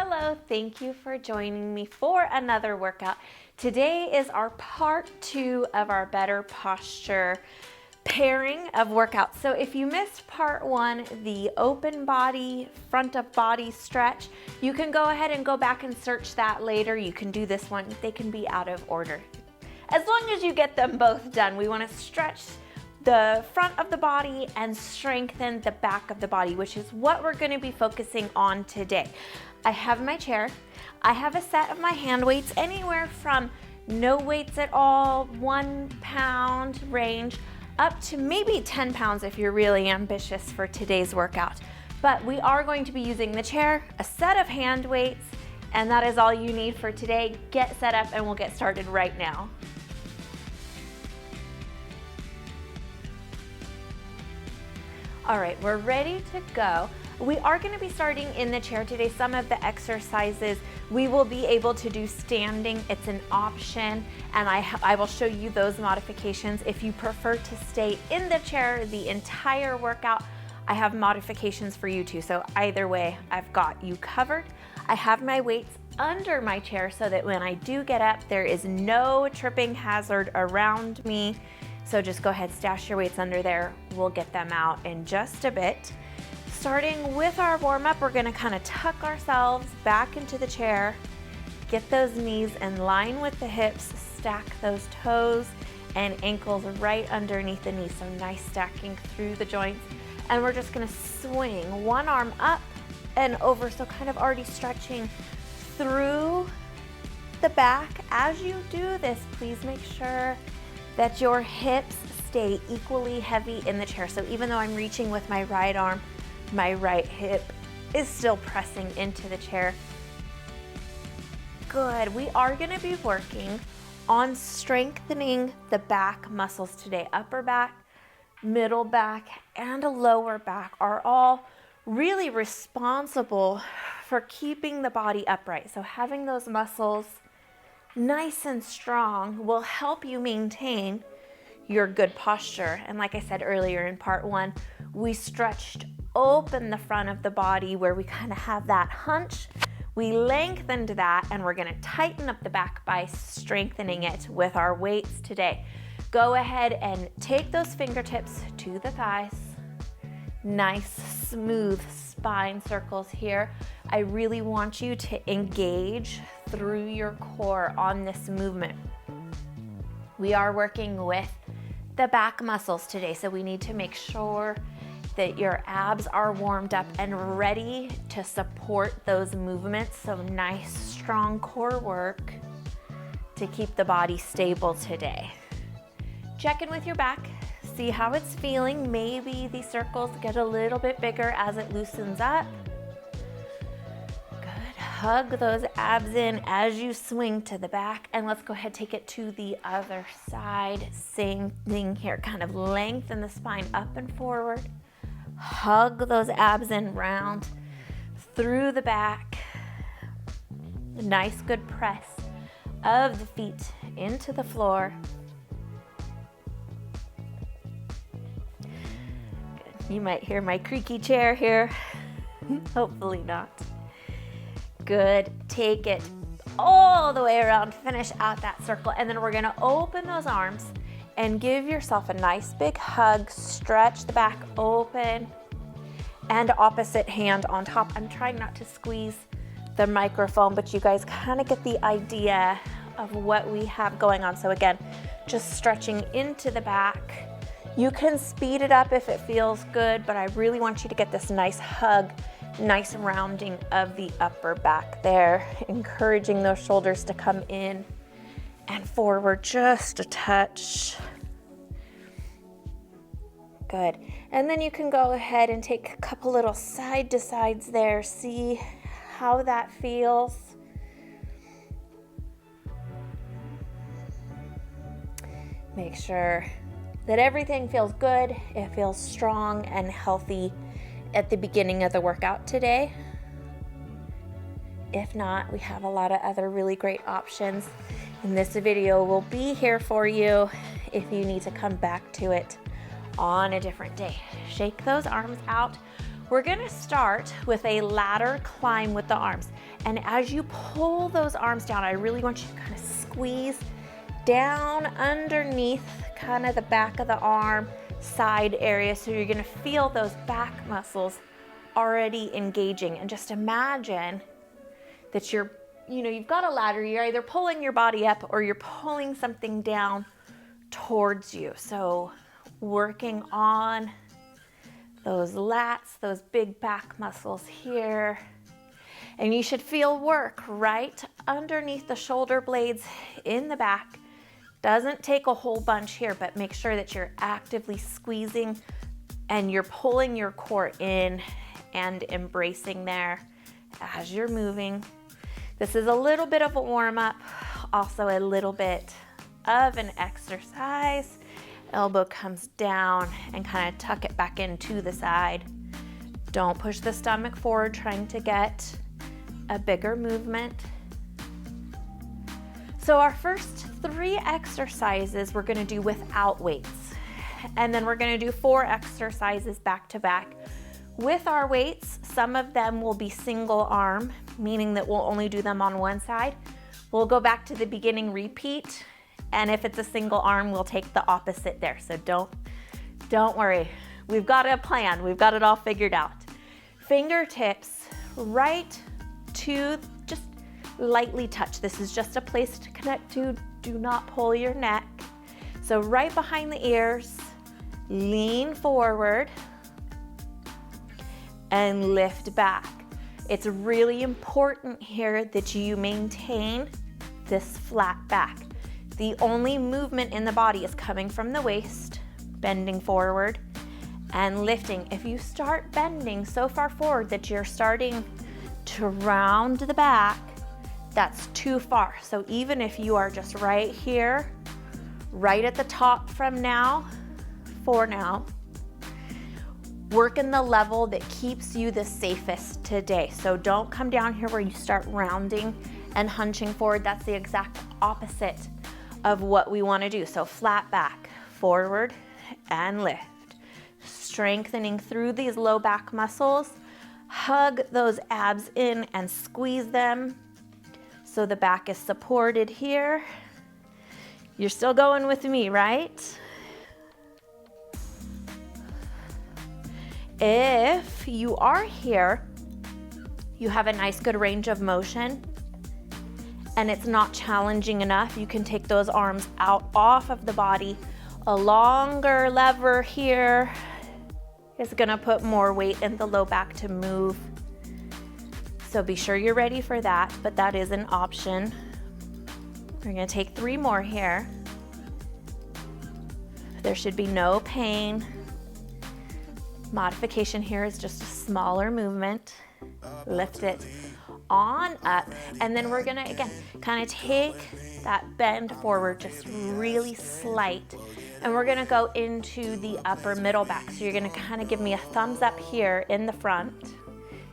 Hello, thank you for joining me for another workout. Today is our part 2 of our Better Posture pairing of workouts. So if you missed part 1, the open body, front of body stretch, you can go ahead and go back and search that later. You can do this one, they can be out of order. As long as you get them both done, we want to stretch the front of the body and strengthen the back of the body, which is what we're going to be focusing on today. I have my chair. I have a set of my hand weights, anywhere from no weights at all, 1 pound range, up to maybe 10 pounds if you're really ambitious for today's workout. But we are going to be using the chair, a set of hand weights, and that is all you need for today. Get set up and we'll get started right now. All right, we're ready to go. We are going to be starting in the chair today. Some of the exercises we will be able to do standing. It's an option, and I will show you those modifications. If you prefer to stay in the chair the entire workout, I have modifications for you too. So either way, I've got you covered. I have my weights under my chair so that when I do get up, there is no tripping hazard around me. So just go ahead, stash your weights under there. We'll get them out in just a bit. Starting with our warm-up, we're gonna kind of tuck ourselves back into the chair, get those knees in line with the hips, stack those toes and ankles right underneath the knees. So nice stacking through the joints. And we're just gonna swing one arm up and over. So kind of already stretching through the back. As you do this, please make sure that your hips stay equally heavy in the chair. So even though I'm reaching with my right arm, my right hip is still pressing into the chair. Good. We are going to be working on strengthening the back muscles today. Upper back, middle back, and a lower back are all really responsible for keeping the body upright. So having those muscles nice and strong will help you maintain your good posture. And like I said earlier in part 1, we stretched open the front of the body where we kind of have that hunch. We lengthened that, and we're going to tighten up the back by strengthening it with our weights today. Go ahead and take those fingertips to the thighs. Nice smooth spine circles here. I really want you to engage through your core on this movement. We are working with the back muscles today, so we need to make sure that your abs are warmed up and ready to support those movements. So nice, strong core work to keep the body stable today. Check in with your back, see how it's feeling. Maybe the circles get a little bit bigger as it loosens up. Good, hug those abs in as you swing to the back. And let's go ahead, take it to the other side. Same thing here, kind of lengthen the spine up and forward. Hug those abs in round through the back. Nice, good press of the feet into the floor. Good. You might hear my creaky chair here. Hopefully not. Good. Take it all the way around. Finish out that circle. And then we're going to open those arms and give yourself a nice big hug. Stretch the back open and opposite hand on top. I'm trying not to squeeze the microphone, but you guys kind of get the idea of what we have going on. So again, just stretching into the back. You can speed it up if it feels good, but I really want you to get this nice hug, nice rounding of the upper back there, encouraging those shoulders to come in and forward just a touch. Good. And then you can go ahead and take a couple little side to sides there. See how that feels. Make sure that everything feels good. It feels strong and healthy at the beginning of the workout today. If not, we have a lot of other really great options. And this video will be here for you if you need to come back to it on a different day. Shake those arms out. We're gonna start with a ladder climb with the arms. And as you pull those arms down, I really want you to kind of squeeze down underneath kind of the back of the arm side area. So you're gonna feel those back muscles already engaging. And just imagine that you've got a ladder, you're either pulling your body up or you're pulling something down towards you. So working on those lats, those big back muscles here. And you should feel work right underneath the shoulder blades in the back. Doesn't take a whole bunch here, but make sure that you're actively squeezing and you're pulling your core in and embracing there as you're moving. This is a little bit of a warm-up, also a little bit of an exercise. Elbow comes down and kind of tuck it back into the side. Don't push the stomach forward, trying to get a bigger movement. So our first 3 exercises we're gonna do without weights. And then we're gonna do 4 exercises back to back with our weights. Some of them will be single arm, meaning that we'll only do them on one side. We'll go back to the beginning repeat. And if it's a single arm, we'll take the opposite there. So don't worry. We've got a plan. We've got it all figured out. Fingertips right to just lightly touch. This is just a place to connect to. Do not pull your neck. So right behind the ears, lean forward and lift back. It's really important here that you maintain this flat back. The only movement in the body is coming from the waist, bending forward and lifting. If you start bending so far forward that you're starting to round the back, that's too far. So even if you are just right here, right at the top from now, for now, work in the level that keeps you the safest today. So don't come down here where you start rounding and hunching forward. That's the exact opposite of what we want to do. So flat back, forward and lift. Strengthening through these low back muscles. Hug those abs in and squeeze them so the back is supported here. You're still going with me, right? If you are here, you have a nice good range of motion and it's not challenging enough, you can take those arms out off of the body. A longer lever here is gonna put more weight in the low back to move. So be sure you're ready for that, but that is an option. We're gonna take 3 more here. There should be no pain. Modification here is just a smaller movement. Lift it on up, and then we're gonna, again, kind of take that bend forward, just really slight, and we're gonna go into the upper middle back. So you're gonna kind of give me a thumbs up here in the front,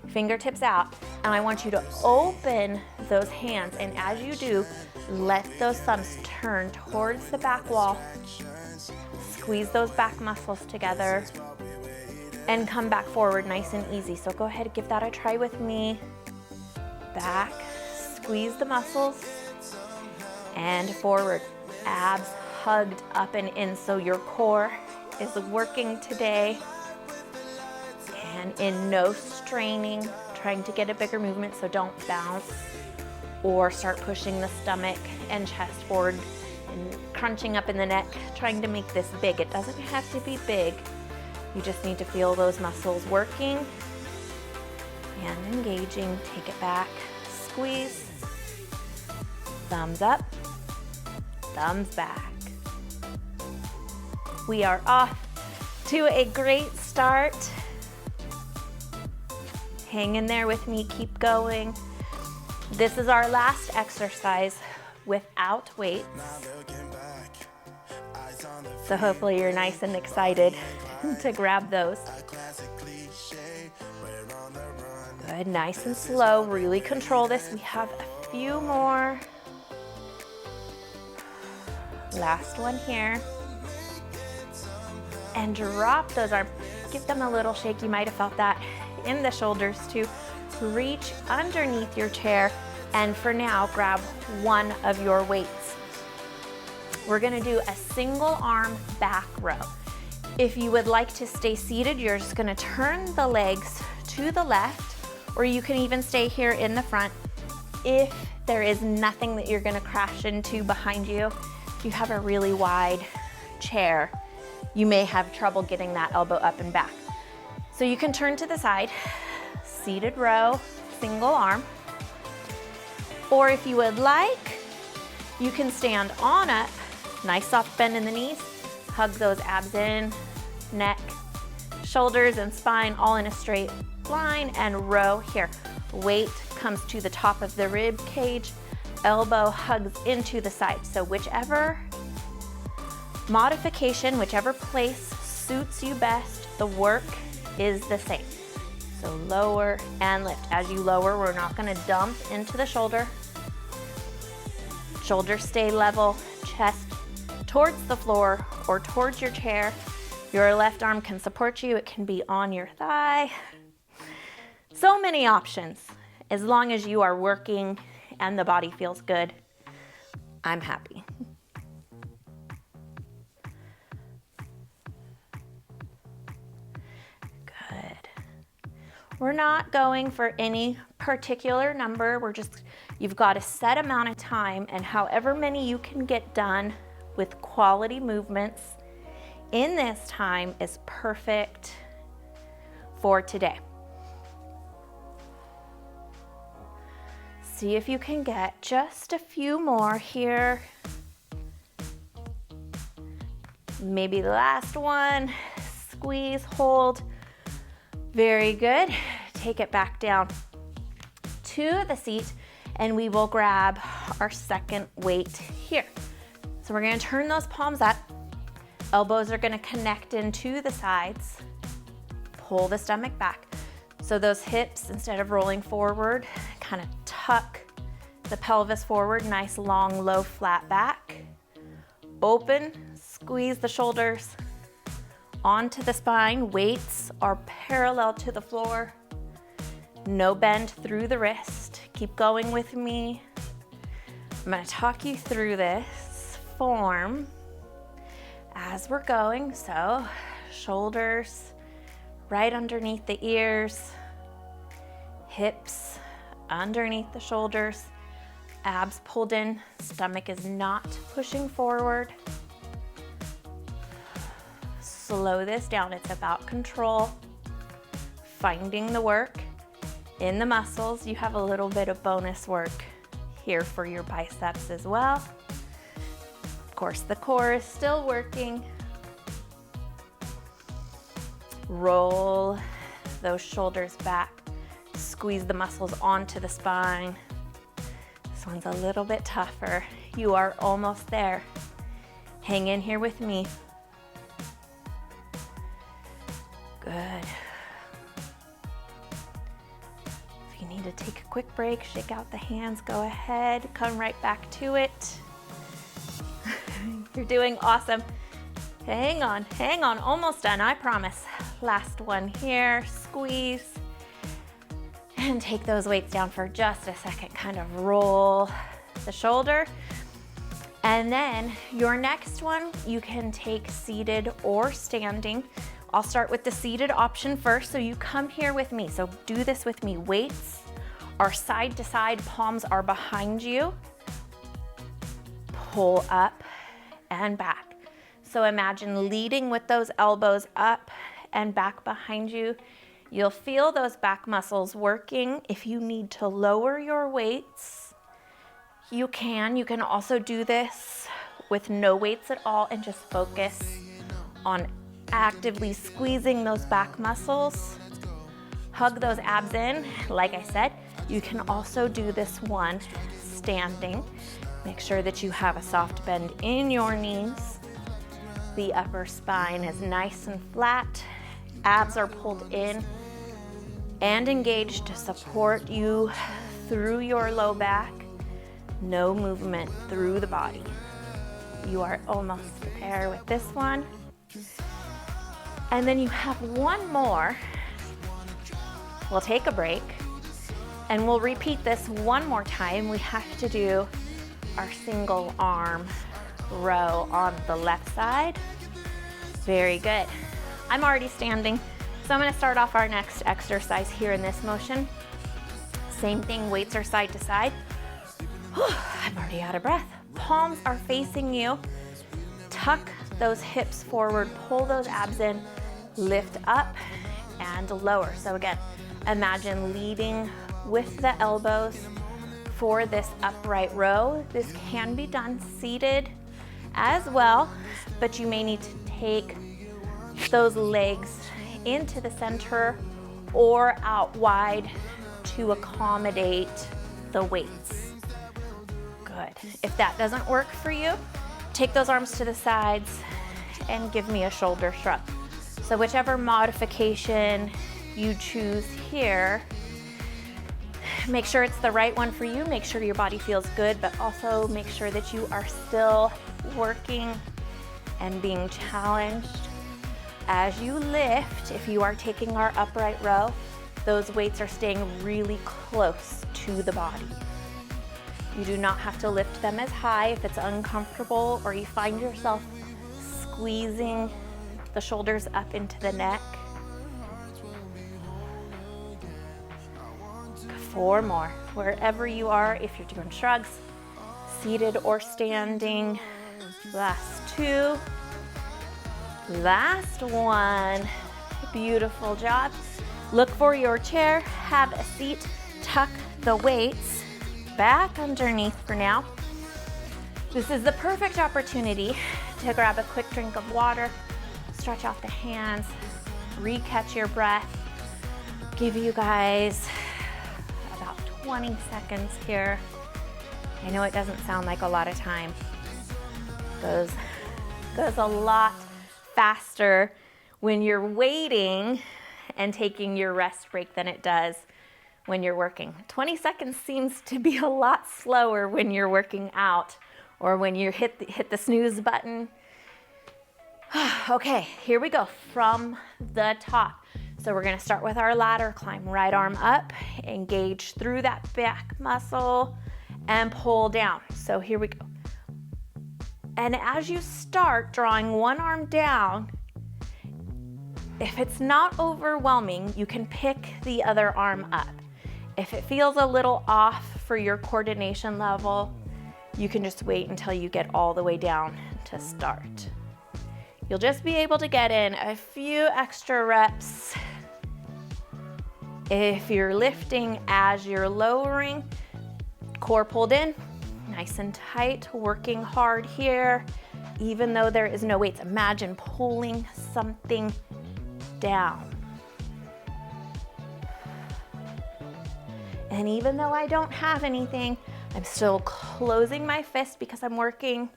fingertips out, and I want you to open those hands, and as you do, let those thumbs turn towards the back wall. Squeeze those back muscles together and come back forward nice and easy. So go ahead and give that a try with me. Back, squeeze the muscles, and forward. Abs hugged up and in, so your core is working today. And in no straining, trying to get a bigger movement, so don't bounce or start pushing the stomach and chest forward and crunching up in the neck, trying to make this big. It doesn't have to be big. You just need to feel those muscles working and engaging. Take it back, squeeze, thumbs up, thumbs back. We are off to a great start. Hang in there with me, keep going. This is our last exercise without weights. So hopefully you're nice and excited to grab those. Good, nice and slow, really control this. We have a few more. Last one here. And drop those arms. Give them a little shake. You might have felt that in the shoulders too. reach underneath your chair, and for now, grab one of your weights. We're gonna do a single arm back row. If you would like to stay seated, you're just gonna turn the legs to the left, or you can even stay here in the front. If there is nothing that you're gonna crash into behind you, if you have a really wide chair, you may have trouble getting that elbow up and back. So you can turn to the side, seated row, single arm. Or if you would like, you can stand on up, nice soft bend in the knees, hug those abs in, neck, shoulders and spine all in a straight line, and row here. Weight comes to the top of the rib cage, elbow hugs into the side. So whichever modification, whichever place suits you best, the work is the same. So lower and lift. As you lower, we're not gonna dump into the shoulder. Shoulders stay level, chest towards the floor or towards your chair. Your left arm can support you. It can be on your thigh. So many options. As long as you are working and the body feels good, I'm happy. Good. We're not going for any particular number. You've got a set amount of time, and however many you can get done with quality movements in this time is perfect for today. See if you can get just a few more here. Maybe the last one. Squeeze, hold. Very good. Take it back down to the seat, and we will grab our second weight here. So we're gonna turn those palms up. Elbows are gonna connect into the sides. Pull the stomach back. So those hips, instead of rolling forward, kind of tuck the pelvis forward, nice long, low, flat back. Open, squeeze the shoulders onto the spine. Weights are parallel to the floor. No bend through the wrist. Keep going with me. I'm gonna talk you through this form as we're going. So shoulders right underneath the ears, hips underneath the shoulders, abs pulled in, stomach is not pushing forward. Slow this down. It's about control, finding the work in the muscles. You have a little bit of bonus work here for your biceps as well. Of course, the core is still working. Roll those shoulders back. Squeeze the muscles onto the spine. This one's a little bit tougher. You are almost there. Hang in here with me. Good. If you need to take a quick break, shake out the hands, go ahead, come right back to it. You're doing awesome. Hang on, almost done, I promise. Last one here, squeeze. And take those weights down for just a second, kind of roll the shoulder. And then your next one, you can take seated or standing. I'll start with the seated option first, so you come here with me. So do this with me. Weights are side to side, palms are behind you. Pull up and back. So imagine leading with those elbows up and back behind you. You'll feel those back muscles working. If you need to lower your weights, you can. You can also do this with no weights at all and just focus on actively squeezing those back muscles. Hug those abs in. Like I said, you can also do this one standing. Make sure that you have a soft bend in your knees. The upper spine is nice and flat. Abs are pulled in and engaged to support you through your low back. No movement through the body. You are almost there with this one. And then you have one more. We'll take a break. And we'll repeat this one more time. We have to do our single arm row on the left side. Very good. I'm already standing, so I'm gonna start off our next exercise here in this motion. Same thing, weights are side to side. I'm already out of breath. Palms are facing you. Tuck those hips forward, pull those abs in, lift up and lower. So again, imagine leading with the elbows for this upright row. This can be done seated as well, but you may need to take those legs into the center or out wide to accommodate the weights. Good. If that doesn't work for you, take those arms to the sides and give me a shoulder shrug. So whichever modification you choose here, make sure it's the right one for you. Make sure your body feels good, but also make sure that you are still working and being challenged. As you lift, if you are taking our upright row, those weights are staying really close to the body. You do not have to lift them as high if it's uncomfortable or you find yourself squeezing the shoulders up into the neck. 4 more. Wherever you are, if you're doing shrugs, seated or standing. Last 2. Last 1. Beautiful job. Look for your chair, have a seat, tuck the weights back underneath for now. This is the perfect opportunity to grab a quick drink of water, stretch out the hands, recatch your breath. Give you guys about 20 seconds here. I know it doesn't sound like a lot of time. Goes a lot faster when you're waiting and taking your rest break than it does when you're working. 20 seconds seems to be a lot slower when you're working out or when you hit the snooze button. Okay, here we go from the top. So we're gonna start with our ladder climb. Right arm up, engage through that back muscle and pull down. So here we go. And as you start drawing one arm down, if it's not overwhelming, you can pick the other arm up. If it feels a little off for your coordination level, you can just wait until you get all the way down to start. You'll just be able to get in a few extra reps. If you're lifting as you're lowering, core pulled in, nice and tight, working hard here. Even though there is no weights, imagine pulling something down. And even though I don't have anything, I'm still closing my fist because I'm working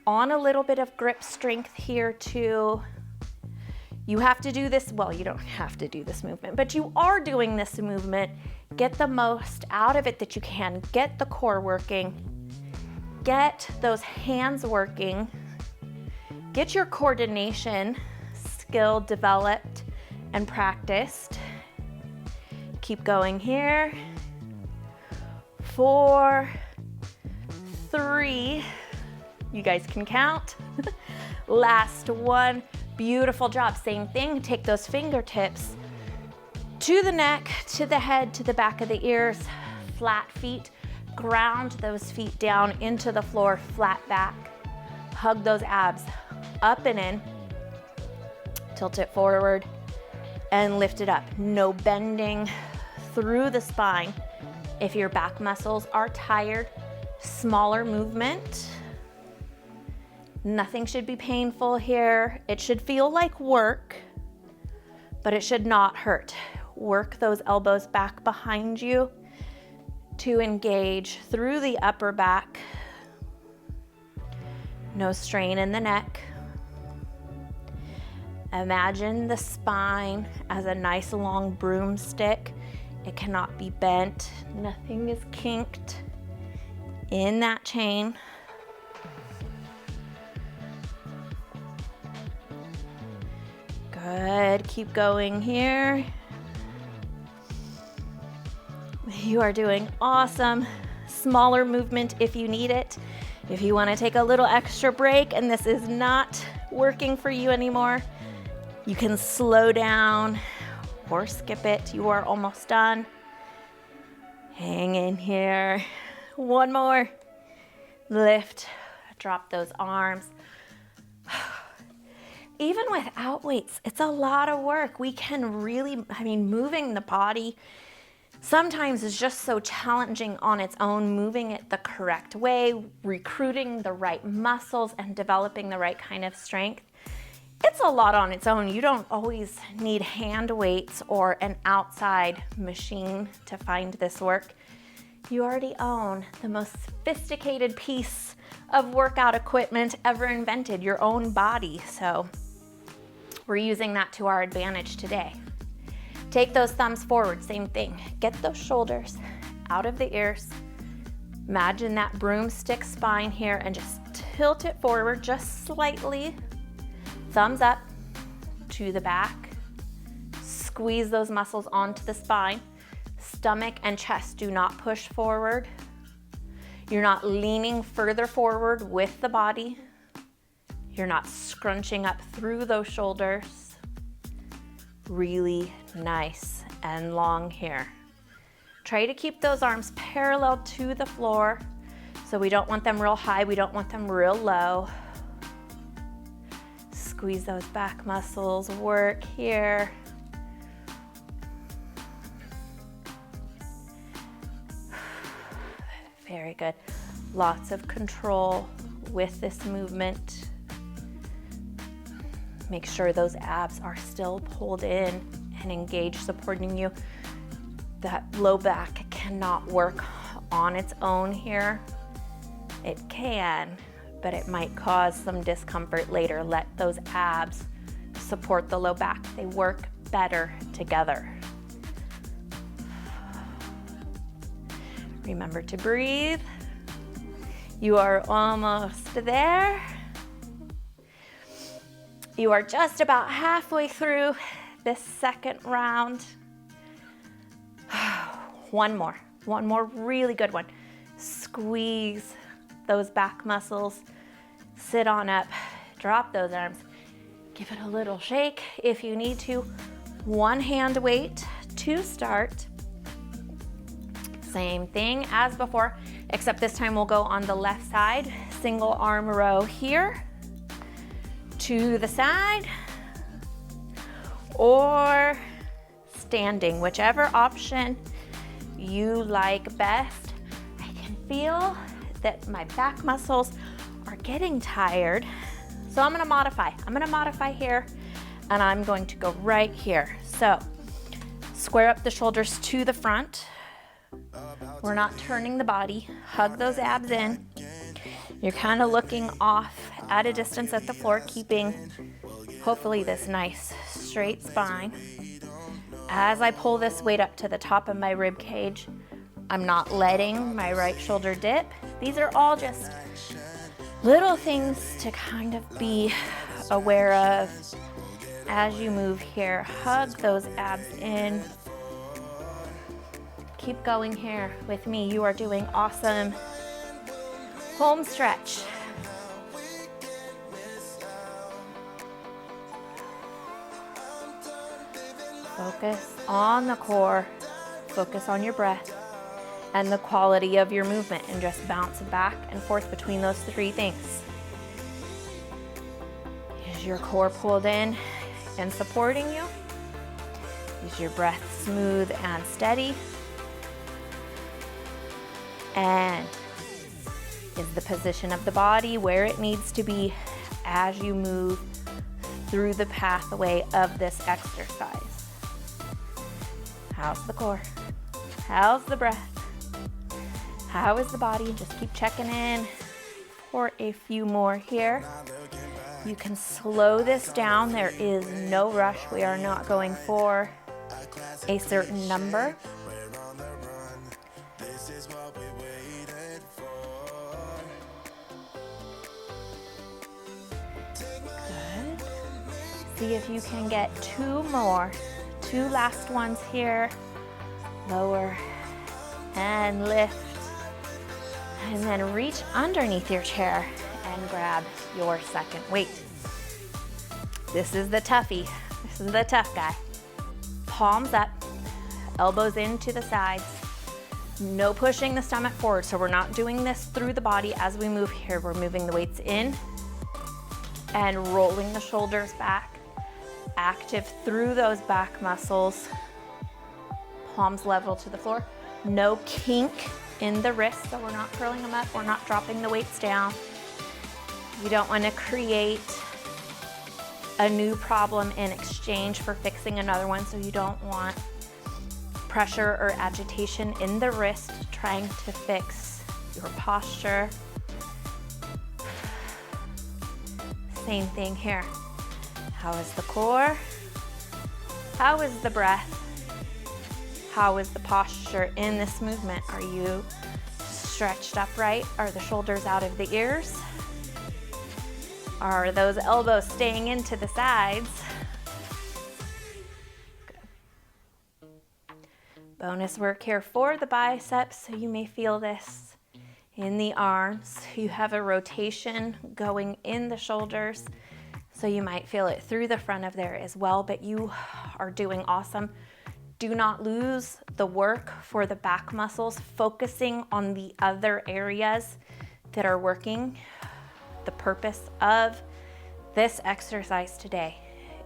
on a little bit of grip strength here too. You have to do this, well, you don't have to do this movement, but you are doing this movement. Get the most out of it that you can. Get the core working. Get those hands working. Get your coordination skill developed and practiced. Keep going here. 4, 3, you guys can count. Last 1, beautiful job. Same thing, take those fingertips to the neck, to the head, to the back of the ears, flat feet. Ground those feet down into the floor, flat back. Hug those abs up and in. Tilt it forward and lift it up. No bending through the spine. If your back muscles are tired, smaller movement. Nothing should be painful here. It should feel like work, but it should not hurt. Work those elbows back behind you to engage through the upper back. No strain in the neck. Imagine the spine as a nice long broomstick. It cannot be bent. Nothing is kinked in that chain. Good, keep going here. You are doing awesome. Smaller movement if you need it. If you want to take a little extra break and this is not working for you anymore, you can slow down or skip it. You are almost done. Hang in here. One more. Lift, drop those arms. Even without weights, it's a lot of work. We can really, moving the body sometimes is just so challenging on its own, moving it the correct way, recruiting the right muscles and developing the right kind of strength. It's a lot on its own. You don't always need hand weights or an outside machine to find this work. You already own the most sophisticated piece of workout equipment ever invented, your own body. So we're using that to our advantage today. Take those thumbs forward, same thing. Get those shoulders out of the ears. Imagine that broomstick spine here and just tilt it forward just slightly. Thumbs up to the back. Squeeze those muscles onto the spine. Stomach and chest do not push forward. You're not leaning further forward with the body. You're not scrunching up through those shoulders. Really nice and long here. Try to keep those arms parallel to the floor. So we don't want them real high, we don't want them real low. Squeeze those back muscles, work here. Very good. Lots of control with this movement. Make sure those abs are still pulled in and engaged, supporting you. That low back cannot work on its own here. It can, but it might cause some discomfort later. Let those abs support the low back. They work better together. Remember to breathe. You are almost there. You are just about halfway through this second round. One more really good one. Squeeze those back muscles. Sit on up, drop those arms. Give it a little shake if you need to. One hand weight to start. Same thing as before, except this time we'll go on the left side. Single arm row here. To the side. Or standing, whichever option you like best. I can feel that my back muscles are getting tired. So I'm gonna modify here, and I'm going to go right here. So square up the shoulders to the front. We're not turning the body. Hug those abs in. You're kind of looking off at a distance at the floor, keeping hopefully this nice straight spine. As I pull this weight up to the top of my rib cage, I'm not letting my right shoulder dip. These are all just little things to kind of be aware of as you move here. Hug those abs in. Keep going here with me. You are doing awesome. Home stretch. Focus on the core. Focus on your breath and the quality of your movement, and just bounce back and forth between those three things. Is your core pulled in and supporting you? Is your breath smooth and steady? And is the position of the body where it needs to be as you move through the pathway of this exercise? How's the core? How's the breath? How is the body? Just keep checking in for a few more here. You can slow this down. There is no rush. We are not going for a certain number. Good. See if you can get two last ones here. Lower and lift. And then reach underneath your chair and grab your second weight. This is the toughie. This is the tough guy. Palms up, elbows into the sides. No pushing the stomach forward, so we're not doing this through the body as we move here. We're moving the weights in and rolling the shoulders back. Active through those back muscles. Palms level to the floor. No kink in the wrists, so we're not curling them up. We're not dropping the weights down. You don't want to create a new problem in exchange for fixing another one, so you don't want pressure or agitation in the wrist trying to fix your posture. Same thing here. How is the core? How is the breath? How is the posture in this movement? Are you stretched upright? Are the shoulders out of the ears? Are those elbows staying into the sides? Good. Bonus work here for the biceps, so you may feel this in the arms. You have a rotation going in the shoulders, so you might feel it through the front of there as well, but you are doing awesome. Do not lose the work for the back muscles, focusing on the other areas that are working. The purpose of this exercise today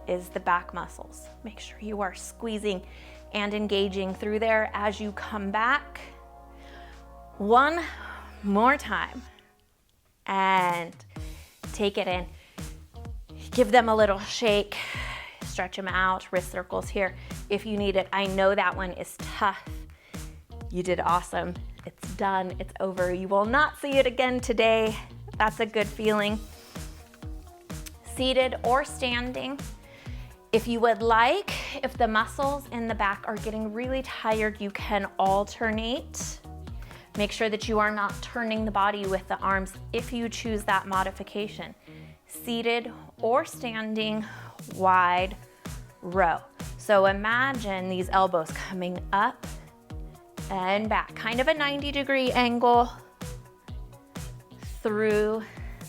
is the back muscles. Make sure you are squeezing and engaging through there as you come back. One more time and take it in. Give them a little shake, stretch them out, wrist circles here if you need it. I know that one is tough. You did awesome. It's done, it's over. You will not see it again today. That's a good feeling. Seated or standing. If you would like, if the muscles in the back are getting really tired, you can alternate. Make sure that you are not turning the body with the arms if you choose that modification. Seated or standing, wide row. So imagine these elbows coming up and back, kind of a 90-degree angle through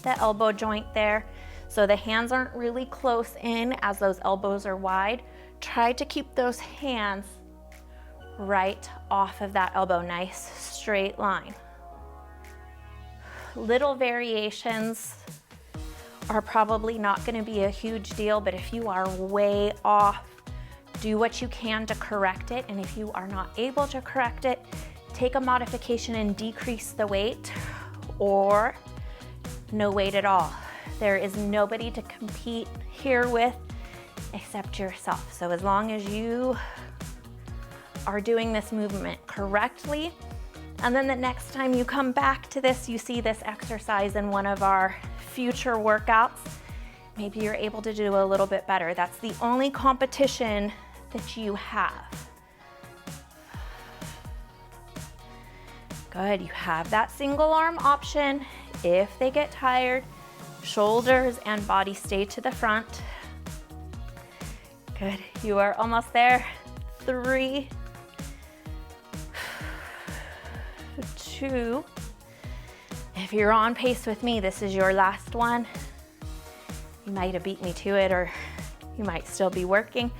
the elbow joint there. So the hands aren't really close in as those elbows are wide. Try to keep those hands right off of that elbow, nice straight line. Little variations are probably not going to be a huge deal, but if you are way off, do what you can to correct it. And if you are not able to correct it, take a modification and decrease the weight, or no weight at all. There is nobody to compete here with except yourself. So as long as you are doing this movement correctly, and then the next time you come back to this, you see this exercise in one of our future workouts, maybe you're able to do a little bit better. That's the only competition that you have. Good, you have that single arm option. If they get tired, shoulders and body stay to the front. Good, you are almost there. 3, 2. If you're on pace with me, this is your last one. You might have beat me to it, or you might still be working.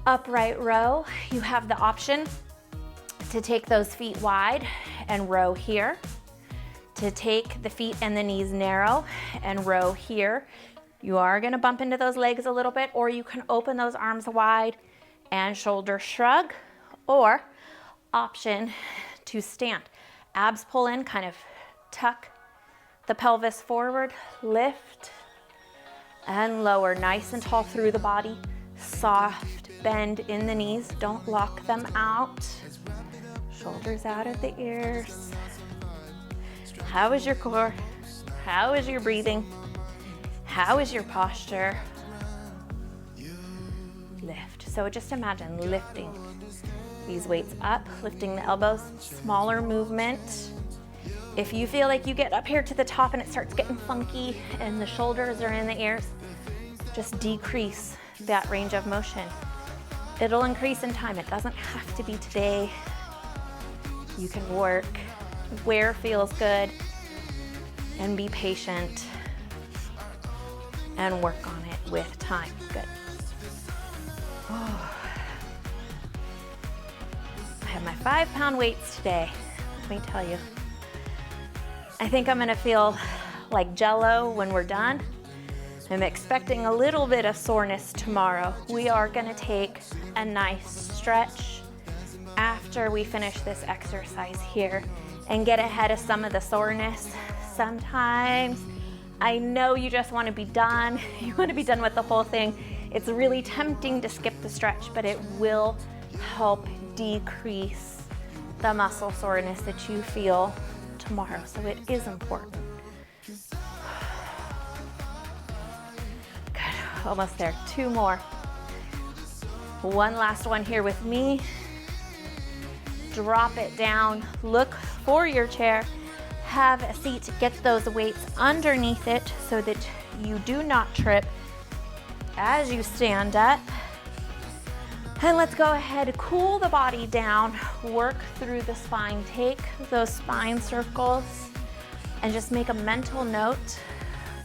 Upright row, you have the option to take those feet wide and row here, to take the feet and the knees narrow and row here. You are gonna bump into those legs a little bit, or you can open those arms wide and shoulder shrug, or option to stand. Abs pull in, kind of tuck the pelvis forward, lift and lower, nice and tall through the body. Soft bend in the knees, don't lock them out. Shoulders out of the ears. How is your core? How is your breathing? How is your posture? Lift. So just imagine lifting these weights up, lifting the elbows, smaller movement. If you feel like you get up here to the top and it starts getting funky and the shoulders are in the ears, just decrease that range of motion. It'll increase in time. It doesn't have to be today. You can work where feels good and be patient and work on it with time. Good. Oh. I have my 5-pound weights today. Let me tell you. I think I'm gonna feel like Jell-O when we're done. I'm expecting a little bit of soreness tomorrow. We are gonna take a nice stretch after we finish this exercise here and get ahead of some of the soreness. Sometimes I know you just wanna be done. You wanna be done with the whole thing. It's really tempting to skip the stretch, but it will help decrease the muscle soreness that you feel tomorrow. So it is important. Good, almost there. 2 more. One last one here with me. Drop it down, look for your chair, have a seat, get those weights underneath it so that you do not trip as you stand up. And let's go ahead, cool the body down, work through the spine, take those spine circles and just make a mental note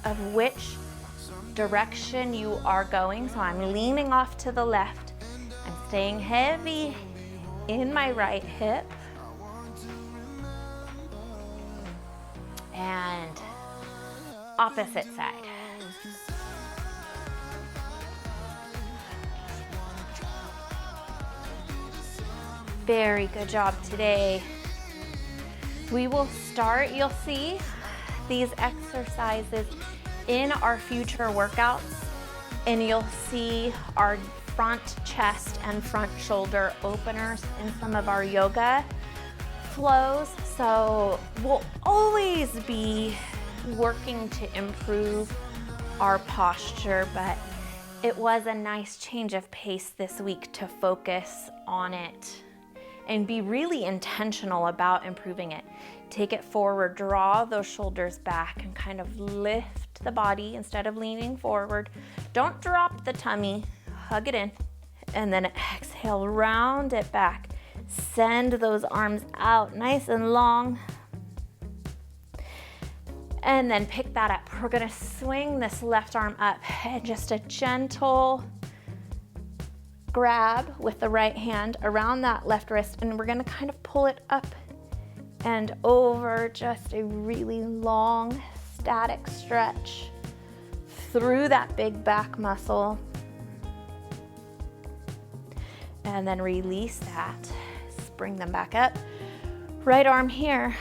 of which direction you are going. So I'm leaning off to the left, I'm staying heavy in my right hip, and opposite side. Very good job today. We will start, you'll see these exercises in our future workouts, and you'll see our front chest and front shoulder openers in some of our yoga flows. So we'll always be working to improve our posture, but it was a nice change of pace this week to focus on it and be really intentional about improving it. Take it forward, draw those shoulders back and kind of lift the body instead of leaning forward. Don't drop the tummy, hug it in, and then exhale, round it back. Send those arms out nice and long. And then pick that up. We're gonna swing this left arm up and just a gentle grab with the right hand around that left wrist, and we're gonna kind of pull it up and over, just a really long static stretch through that big back muscle. And then release that, bring them back up. Right arm here,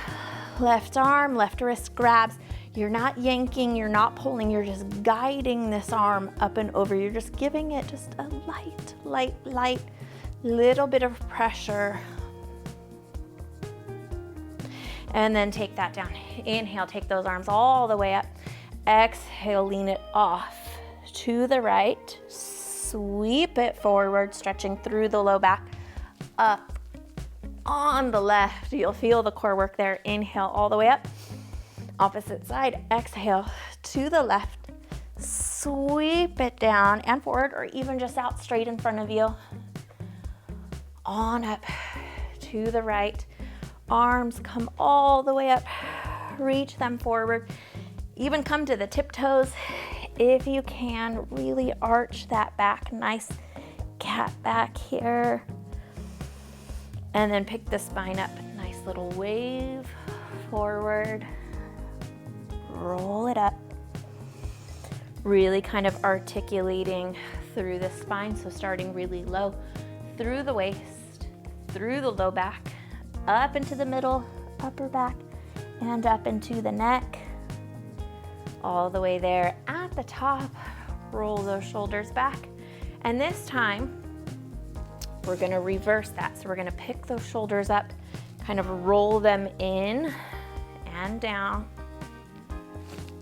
left arm, left wrist grabs. You're not yanking, you're not pulling, you're just guiding this arm up and over. You're just giving it just a light little bit of pressure. And then take that down. Inhale, take those arms all the way up. Exhale, lean it off to the right. Sweep it forward, stretching through the low back. Up on the left. You'll feel the core work there. Inhale all the way up. Opposite side. Exhale to the left. Sweep it down and forward, or even just out straight in front of you. On up to the right. Arms come all the way up. Reach them forward. Even come to the tiptoes if you can. Really arch that back. Nice cat back here. And then pick the spine up. Nice little wave forward. Roll it up. Really kind of articulating through the spine. So starting really low through the waist, through the low back, up into the middle, upper back, and up into the neck. All the way there at the top. Roll those shoulders back. And this time, we're gonna reverse that. So we're gonna pick those shoulders up, kind of roll them in and down.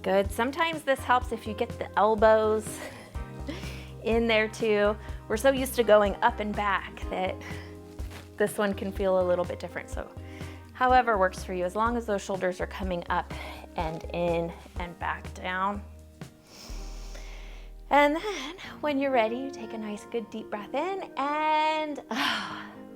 Good. Sometimes this helps if you get the elbows in there too. We're so used to going up and back that this one can feel a little bit different. So however works for you, as long as those shoulders are coming up and in and back down. And then when you're ready, you take a nice good deep breath in and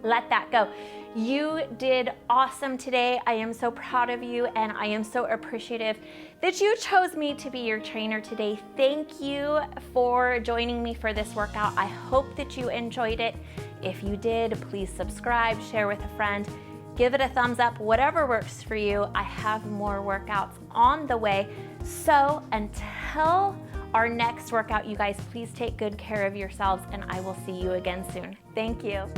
let that go. You did awesome today. I am so proud of you, and I am so appreciative that you chose me to be your trainer today. Thank you for joining me for this workout. I hope that you enjoyed it. If you did, please subscribe, share with a friend, give it a thumbs up, whatever works for you. I have more workouts on the way. So until our next workout, you guys, please take good care of yourselves, and I will see you again soon. Thank you.